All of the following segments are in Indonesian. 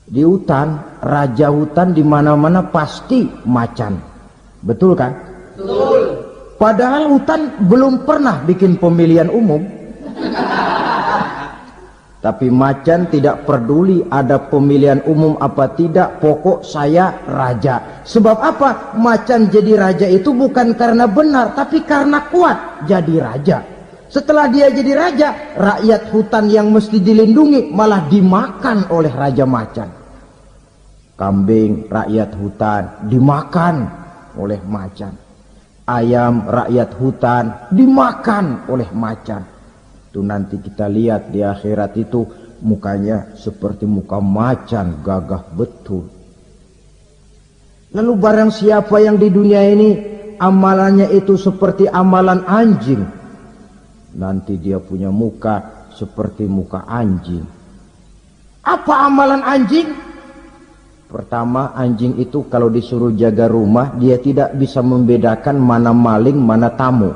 Di hutan, raja hutan di mana-mana pasti macan. Betul kan? Betul. Padahal hutan belum pernah bikin pemilihan umum. Tapi macan tidak peduli ada pemilihan umum apa tidak, pokok saya raja. Sebab apa? Macan jadi raja itu bukan karena benar, tapi karena kuat jadi raja. Setelah dia jadi raja, rakyat hutan yang mesti dilindungi malah dimakan oleh raja macan. Kambing rakyat hutan dimakan oleh macan. Ayam rakyat hutan dimakan oleh macan. Itu nanti kita lihat di akhirat itu mukanya seperti muka macan, gagah betul. Lalu barang siapa yang di dunia ini amalannya itu seperti amalan anjing, nanti dia punya muka seperti muka anjing. Apa amalan anjing? Pertama, anjing itu kalau disuruh jaga rumah, dia tidak bisa membedakan mana maling, mana tamu.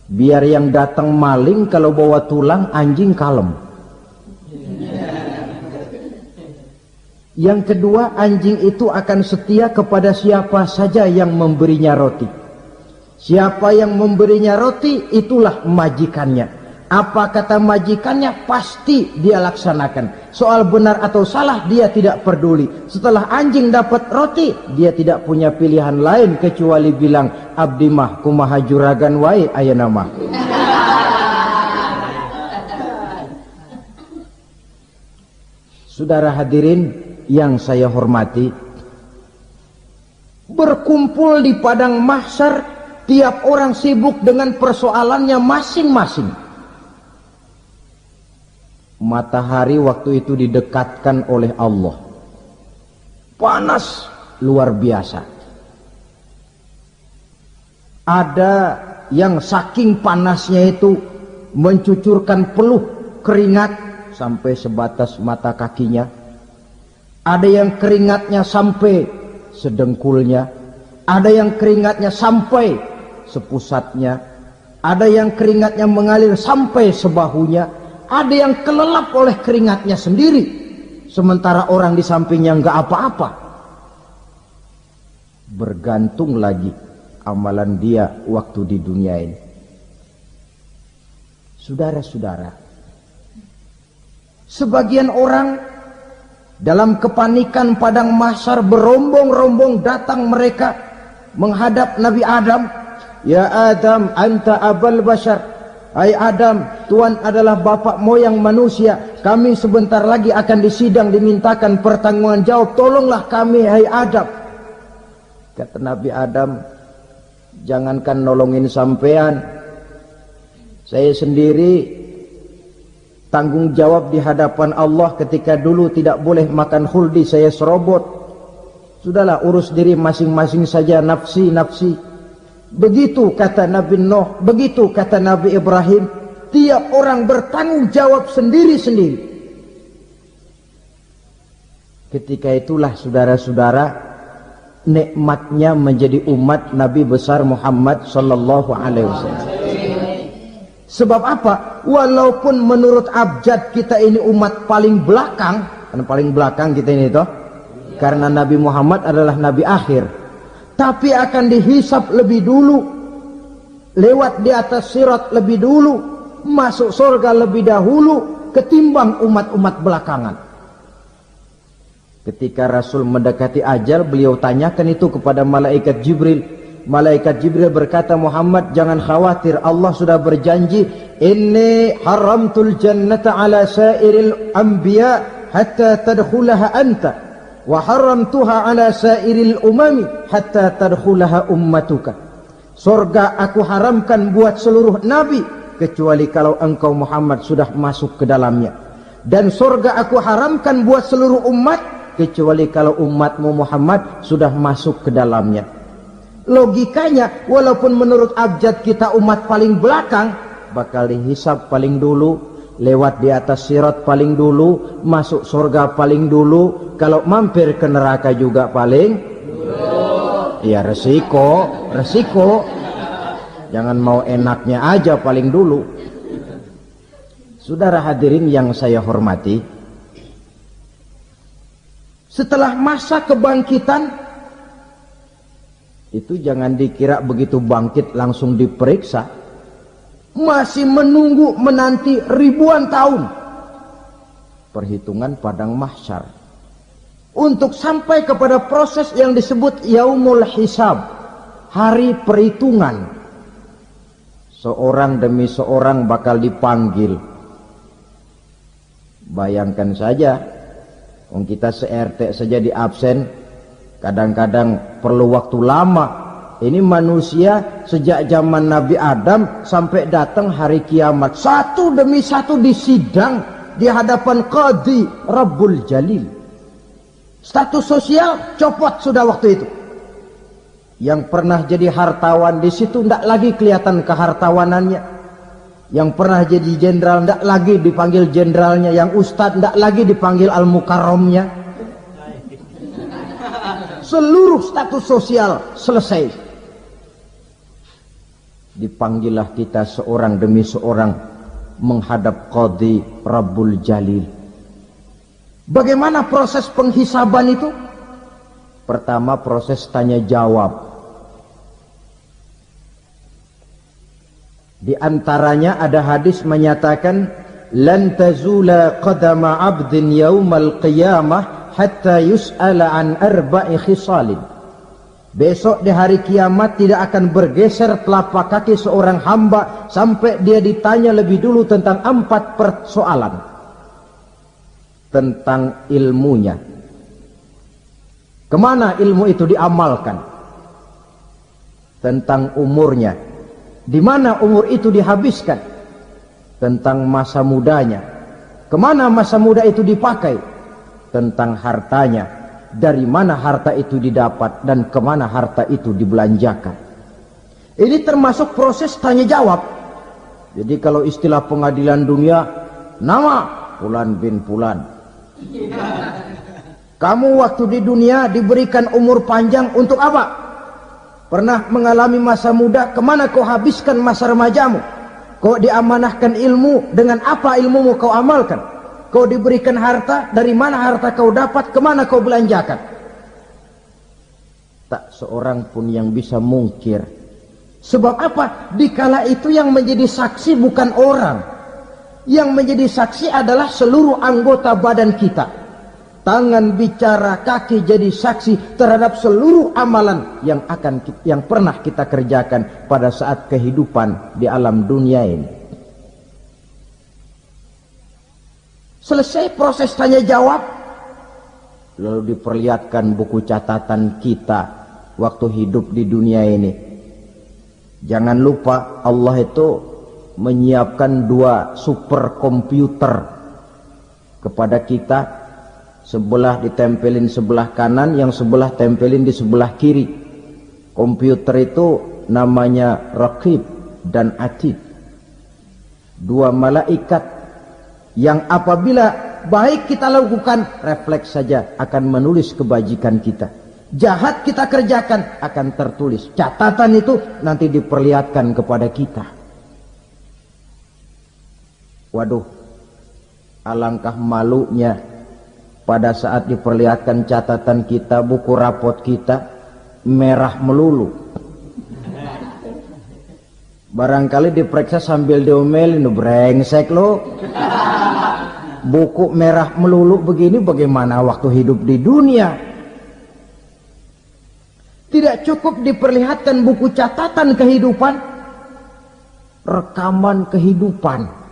Biar yang datang maling, kalau bawa tulang, anjing kalem. Yang kedua, anjing itu akan setia kepada siapa saja yang memberinya roti. Siapa yang memberinya roti, itulah majikannya. Apa kata majikannya, pasti dia laksanakan. Soal benar atau salah, dia tidak peduli. Setelah anjing dapat roti, dia tidak punya pilihan lain kecuali bilang, abdi mah kumaha juragan wae ayeuna mah. Saudara hadirin yang saya hormati, berkumpul di padang mahsyar, tiap orang sibuk dengan persoalannya masing-masing. Matahari waktu itu didekatkan oleh Allah, panas luar biasa. Ada yang saking panasnya itu mencucurkan peluh keringat sampai sebatas mata kakinya. Ada yang keringatnya sampai sedengkulnya, ada yang keringatnya sampai sepusatnya, ada yang keringatnya mengalir sampai sebahunya. Ada yang kelelap oleh keringatnya sendiri, sementara orang di sampingnya enggak apa-apa. Bergantung lagi amalan dia waktu di dunia ini. Saudara-saudara, sebagian orang dalam kepanikan padang mahsyar berombong-rombong datang mereka menghadap Nabi Adam. Ya Adam, anta abal bashar. Hai Adam, Tuhan adalah bapak moyang manusia. Kami sebentar lagi akan disidang, dimintakan pertanggungan jawab. Tolonglah kami, hai Adam. Kata Nabi Adam, jangankan nolongin sampean, saya sendiri tanggung jawab di hadapan Allah. Ketika dulu tidak boleh makan khuldi, saya serobot. Sudahlah, urus diri masing-masing saja, nafsi. Begitu kata Nabi Nuh, begitu kata Nabi Ibrahim. Tiap orang bertanggung jawab sendiri-sendiri. Ketika itulah saudara-saudara, nikmatnya menjadi umat Nabi besar Muhammad sallallahu alaihi wasallam. Sebab apa? Walaupun menurut abjad kita ini umat paling belakang, kan paling belakang kita ini toh, karena Nabi Muhammad adalah Nabi akhir. Tapi akan dihisap lebih dulu, lewat di atas sirat lebih dulu, masuk surga lebih dahulu ketimbang umat-umat belakangan. Ketika Rasul mendekati ajal, beliau tanyakan itu kepada malaikat Jibril. Malaikat Jibril berkata, Muhammad jangan khawatir, Allah sudah berjanji, inni haramtul jannata ala sairil anbiya hatta tadkhulaha anta. Wa haramtuha ala sairil umami hatta tadkhulaha ummatuka. Surga aku haramkan buat seluruh nabi kecuali kalau engkau Muhammad sudah masuk ke dalamnya. Dan surga aku haramkan buat seluruh umat kecuali kalau umatmu Muhammad sudah masuk ke dalamnya. Logikanya, walaupun menurut abjad kita umat paling belakang, bakal dihisab paling dulu, lewat di atas sirat paling dulu, masuk surga paling dulu, kalau mampir ke neraka juga paling dulu. Ya resiko. Jangan mau enaknya aja paling dulu. Saudara hadirin yang saya hormati, Setelah masa kebangkitan, itu jangan dikira begitu bangkit langsung diperiksa. Masih menunggu menanti ribuan tahun. Perhitungan padang mahsyar. Untuk sampai kepada proses yang disebut yaumul hisab. Hari perhitungan. Seorang demi seorang bakal dipanggil. Bayangkan saja, kita se-RT saja di absen, kadang-kadang perlu waktu lama. Ini manusia sejak zaman Nabi Adam sampai datang hari kiamat, satu demi satu disidang di hadapan Qadhi Rabbul Jalil. Status sosial copot sudah waktu itu. Yang pernah jadi hartawan di situ tidak lagi kelihatan kehartawanannya. Yang pernah jadi jenderal tidak lagi dipanggil jenderalnya. Yang ustadz tidak lagi dipanggil al-mukarramnya. Seluruh status sosial selesai. Dipanggillah kita seorang demi seorang menghadap Qadhi Rabbul Jalil. Bagaimana proses penghisaban itu? Pertama, proses tanya jawab. Di antaranya ada hadis menyatakan lan tazula qadama 'abdin yaumal qiyamah hatta yus'ala an arba'i khisalin. Besok di hari kiamat tidak akan bergeser telapak kaki seorang hamba sampai dia ditanya lebih dulu tentang 4 persoalan. Tentang ilmunya. Kemana ilmu itu diamalkan? Tentang umurnya. Di mana umur itu dihabiskan? Tentang masa mudanya. Kemana masa muda itu dipakai? Tentang hartanya. Dari mana harta itu didapat dan kemana harta itu dibelanjakan. Ini termasuk proses tanya jawab. Jadi kalau istilah pengadilan dunia, nama Fulan bin Fulan. Kamu waktu di dunia diberikan umur panjang untuk apa? Pernah mengalami masa muda, kemana kau habiskan masa remajamu? Kau diamanahkan ilmu, dengan apa ilmumu kau amalkan? Kau diberikan harta, dari mana harta kau dapat, kemana kau belanjakan? Tak seorang pun yang bisa mungkir. Sebab apa? Dikala itu yang menjadi saksi bukan orang. Yang menjadi saksi adalah seluruh anggota badan kita. Tangan bicara, kaki jadi saksi terhadap seluruh amalan yang pernah kita kerjakan pada saat kehidupan di alam dunia ini. Selesai proses tanya jawab, lalu diperlihatkan buku catatan kita waktu hidup di dunia ini. Jangan lupa Allah itu menyiapkan 2 superkomputer kepada kita. Sebelah ditempelin sebelah kanan, yang sebelah tempelin di sebelah kiri. Komputer itu namanya Raqib dan Atid. 2 malaikat yang apabila baik kita lakukan, refleks saja akan menulis kebajikan kita. Jahat kita kerjakan akan tertulis. Catatan itu nanti diperlihatkan kepada kita. Waduh, alangkah malunya pada saat diperlihatkan catatan kita, buku rapot kita merah melulu. Barangkali diperiksa sambil diomelin, brengsek lo. Buku merah melulu begini, bagaimana waktu hidup di dunia? Tidak cukup diperlihatkan buku catatan kehidupan, rekaman kehidupan.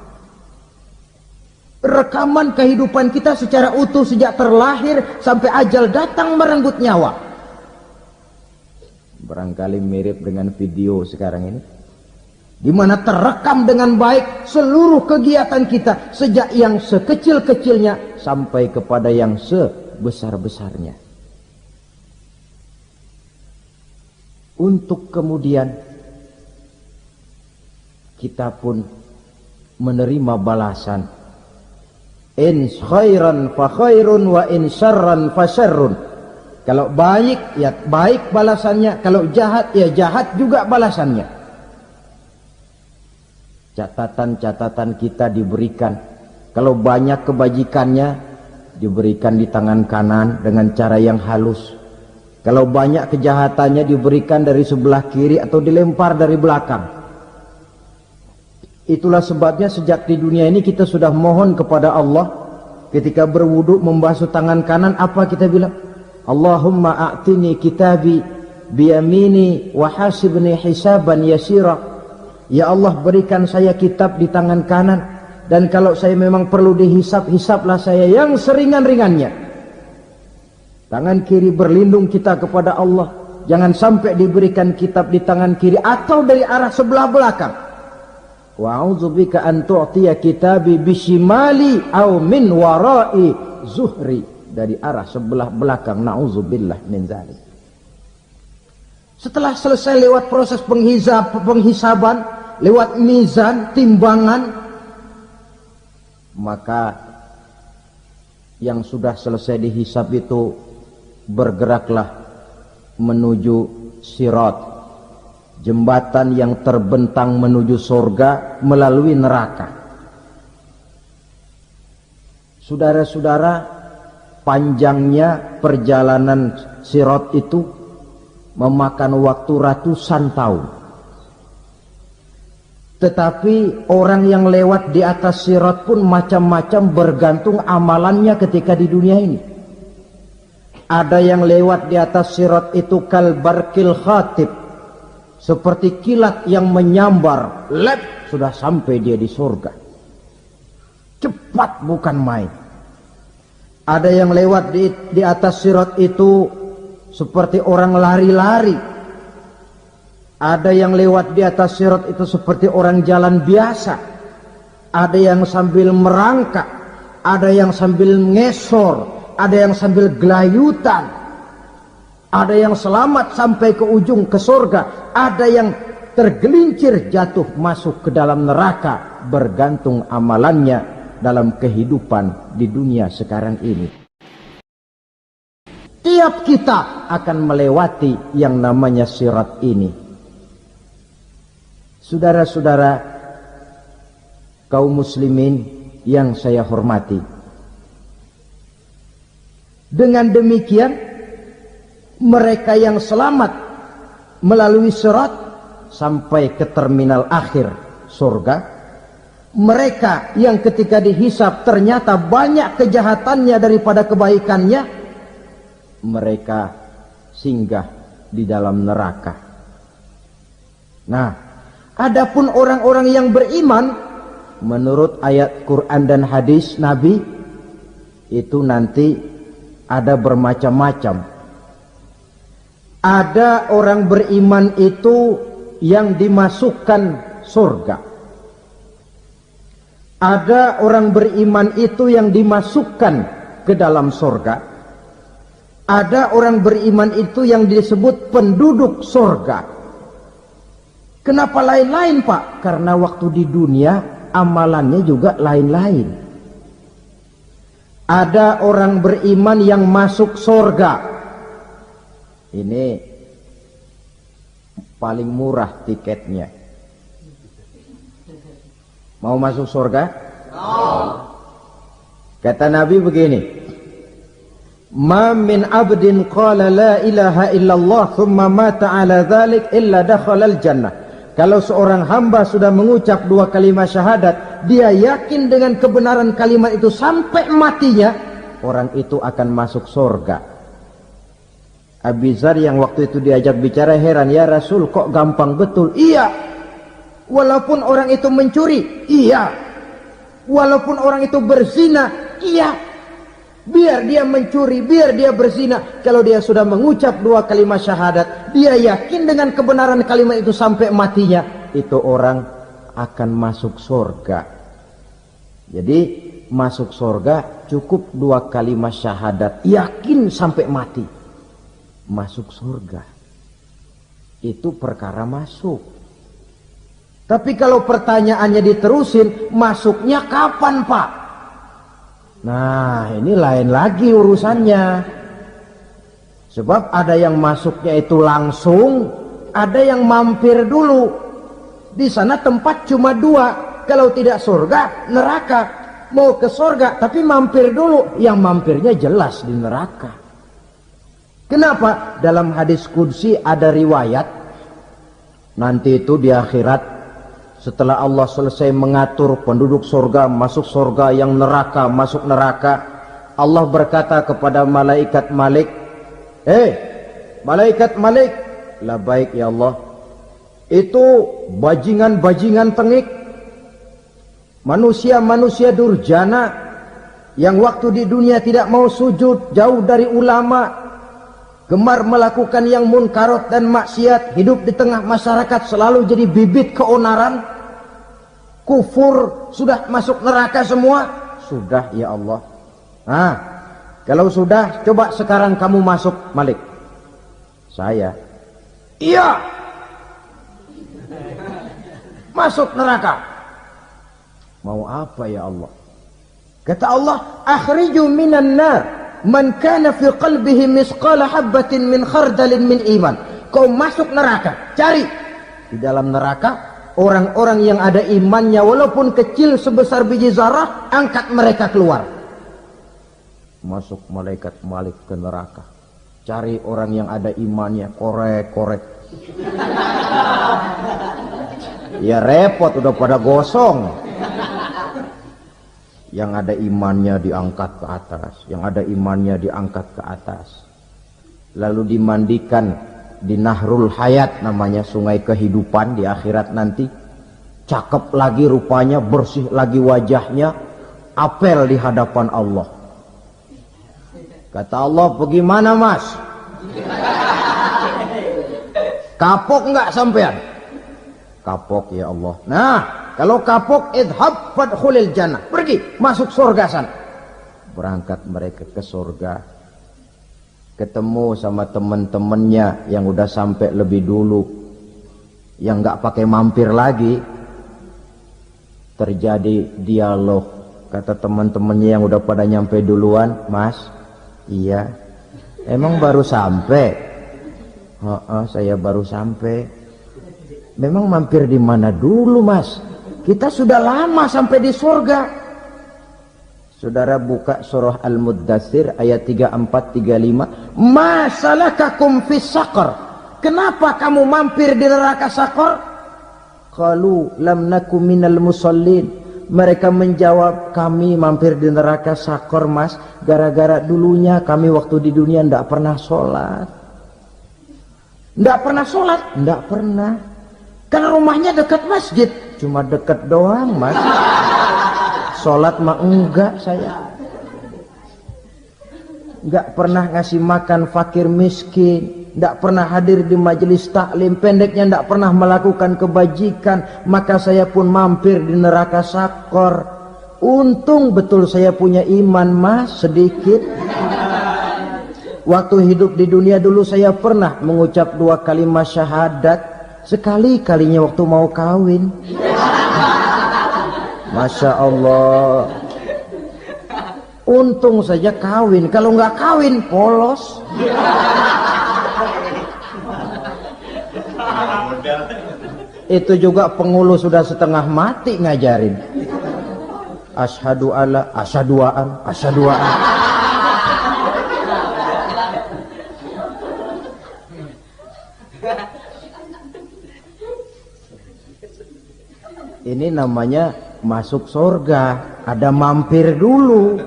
Rekaman kehidupan kita secara utuh sejak terlahir sampai ajal datang merenggut nyawa. Barangkali mirip dengan video sekarang ini, di mana terekam dengan baik seluruh kegiatan kita sejak yang sekecil-kecilnya sampai kepada yang sebesar-besarnya. Untuk kemudian kita pun menerima balasan. In khairan fa khairun wa in syarran fa syarrun. Kalau baik ya baik balasannya, kalau jahat ya jahat juga balasannya. Catatan-catatan kita diberikan. Kalau banyak kebajikannya, diberikan di tangan kanan dengan cara yang halus. Kalau banyak kejahatannya diberikan dari sebelah kiri atau dilempar dari belakang. Itulah sebabnya sejak di dunia ini kita sudah mohon kepada Allah ketika berwudu membasuh tangan kanan, apa kita bilang? Allahumma a'tini kitabi biyamini wa hasibni hisaban yasira. Ya Allah, berikan saya kitab di tangan kanan, dan kalau saya memang perlu dihisap, hisaplah saya yang seringan-ringannya. Tangan kiri berlindung kita kepada Allah, jangan sampai diberikan kitab di tangan kiri atau dari arah sebelah belakang. Wa a'udzubika an tu'tiya kitabi bishimali aw min warai zuhri, dari arah sebelah belakang. Na'udzubillah min dzalik. Setelah selesai lewat proses penghisaban, lewat mizan, timbangan, maka yang sudah selesai dihisab itu bergeraklah menuju sirat, jembatan yang terbentang menuju surga melalui neraka. Saudara-saudara, panjangnya perjalanan sirat itu memakan waktu ratusan tahun. Tetapi orang yang lewat di atas sirat pun macam-macam, bergantung amalannya ketika di dunia ini. Ada yang lewat di atas sirat itu kal barkil khatib, seperti kilat yang menyambar, lep, sudah sampai dia di surga. Cepat bukan main. Ada yang lewat di atas sirat itu seperti orang lari-lari. Ada yang lewat di atas sirat itu seperti orang jalan biasa. Ada yang sambil merangkak, ada yang sambil ngesor, ada yang sambil gelayutan, ada yang selamat sampai ke ujung ke surga, ada yang tergelincir jatuh masuk ke dalam neraka, bergantung amalannya dalam kehidupan di dunia sekarang ini. Tiap kita akan melewati yang namanya sirat ini. Saudara-saudara kaum muslimin yang saya hormati, dengan demikian mereka yang selamat melalui sirat sampai ke terminal akhir surga, mereka yang ketika dihisab ternyata banyak kejahatannya daripada kebaikannya, mereka singgah di dalam neraka. Nah, adapun orang-orang yang beriman menurut ayat Quran dan hadis Nabi itu nanti ada bermacam-macam. Ada orang beriman itu yang dimasukkan surga. Ada orang beriman itu yang dimasukkan ke dalam surga. Ada orang beriman itu yang disebut penduduk surga. Kenapa lain-lain, Pak? Karena waktu di dunia amalannya juga lain-lain. Ada orang beriman yang masuk surga. Ini paling murah tiketnya. Mau masuk surga? Kata Nabi begini, ma min abdin qala la ilaha illallah thumma mata ala dhalik illa dakhalal jannah. Kalau seorang hamba sudah mengucap dua kalimat syahadat, dia yakin dengan kebenaran kalimat itu sampai matinya, orang itu akan masuk surga. Abi Dzar yang waktu itu diajak bicara heran, ya Rasul kok gampang betul? Iya, walaupun orang itu mencuri, iya, walaupun orang itu berzina, iya, biar dia mencuri, biar dia berzina, kalau dia sudah mengucap dua kalimat syahadat, dia yakin dengan kebenaran kalimat itu sampai matinya, itu orang akan masuk surga. Jadi masuk surga cukup dua kalimat syahadat, yakin sampai mati, masuk surga. Itu perkara masuk. Tapi kalau pertanyaannya diterusin, masuknya kapan, Pak? Nah, ini lain lagi urusannya. Sebab ada yang masuknya itu langsung, ada yang mampir dulu. Di sana tempat cuma dua, kalau tidak surga, neraka. mau ke surga, tapi mampir dulu. Yang mampirnya jelas di neraka. Kenapa? Dalam hadis qudsi ada riwayat, nanti itu di akhirat, setelah Allah selesai mengatur penduduk surga masuk surga, yang neraka masuk neraka, Allah berkata kepada malaikat Malik, malaikat Malik, labaik ya Allah, itu bajingan-bajingan tengik, manusia-manusia durjana yang waktu di dunia tidak mau sujud, jauh dari ulama, gemar melakukan yang munkarat dan maksiat, hidup di tengah masyarakat selalu jadi bibit keonaran, kufur, sudah masuk neraka semua. Sudah ya Allah. Nah, kalau sudah, coba sekarang kamu masuk, Malik. Saya, iya, masuk neraka. Mau apa ya Allah? Kata Allah, akhriju minan nar man kana fi qalbihi misqala habatin min khardalin min iman. Kau masuk neraka, cari di dalam neraka orang-orang yang ada imannya walaupun kecil sebesar biji zarah, angkat mereka keluar. Masuk malaikat Malik ke neraka, cari orang yang ada imannya, korek-korek. Ya repot, udah pada gosong. Yang ada imannya diangkat ke atas, yang ada imannya diangkat ke atas, lalu dimandikan di Nahrul Hayat, namanya sungai kehidupan di akhirat nanti. Cakep lagi rupanya, bersih lagi wajahnya, apel di hadapan Allah. Kata Allah, bagaimana mas? Kapok nggak sampean? Kapok ya Allah. Nah, kalau kapok, idhab fadkhulil jannah, pergi masuk surga sana. Berangkat mereka ke surga, ketemu sama teman-temannya yang udah sampai lebih dulu, yang nggak pakai mampir lagi. Terjadi dialog. Kata teman-temannya yang udah pada nyampe duluan, mas, iya, emang baru sampai? Saya baru sampai. Memang mampir di mana dulu mas? Kita sudah lama sampai di surga. Saudara buka surah Al-Muddatsir ayat 34-35. Ma salakakum fis saqar? Kenapa kamu mampir di neraka Saqar? Qalu lam nakum minal musallin. Mereka menjawab, kami mampir di neraka Saqar mas, gara-gara dulunya kami waktu di dunia ndak pernah sholat. Ndak pernah sholat? Ndak pernah. Karena rumahnya dekat masjid. Cuma dekat doang mas. Sholat mah enggak saya. Enggak pernah ngasih makan fakir miskin, enggak pernah hadir di majelis taklim, pendeknya enggak pernah melakukan kebajikan. Maka saya pun mampir di neraka Saqar. Untung betul saya punya iman mas, sedikit. Waktu hidup di dunia dulu saya pernah mengucap 2 kalimat syahadat, sekali-kalinya waktu mau kawin. Masya Allah. Untung saja kawin, kalau nggak kawin polos. Itu juga pengulu sudah setengah mati ngajarin. Asyhadu alla, asyaduaan, asyaduaan. Ini namanya masuk surga, ada mampir dulu.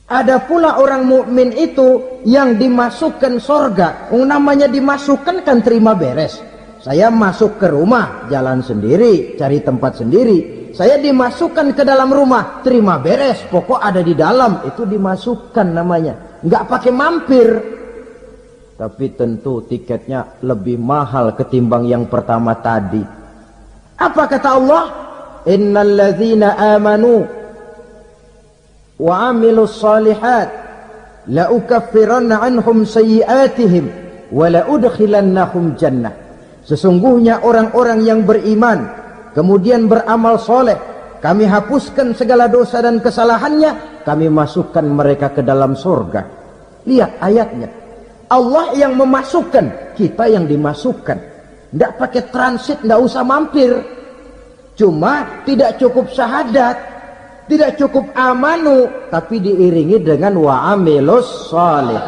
Ada pula orang mukmin itu yang dimasukkan surga. Namanya dimasukkan kan terima beres. Saya masuk ke rumah, jalan sendiri, cari tempat sendiri. Saya dimasukkan ke dalam rumah, terima beres, pokok ada di dalam, itu dimasukkan namanya. Nggak pakai mampir. Tapi tentu tiketnya lebih mahal ketimbang yang pertama tadi. Apa kata Allah? Innal ladzina amanu wa amilus salihat la ukaffiranna anhum sayyi'atihim wa la udkhilannahum jannah. Sesungguhnya orang-orang yang beriman kemudian beramal soleh, kami hapuskan segala dosa dan kesalahannya, kami masukkan mereka ke dalam surga. Lihat ayatnya, Allah yang memasukkan, kita yang dimasukkan. Tidak pakai transit, tidak usah mampir. Cuma tidak cukup syahadat, tidak cukup amanu, tapi diiringi dengan wa amilus shalih.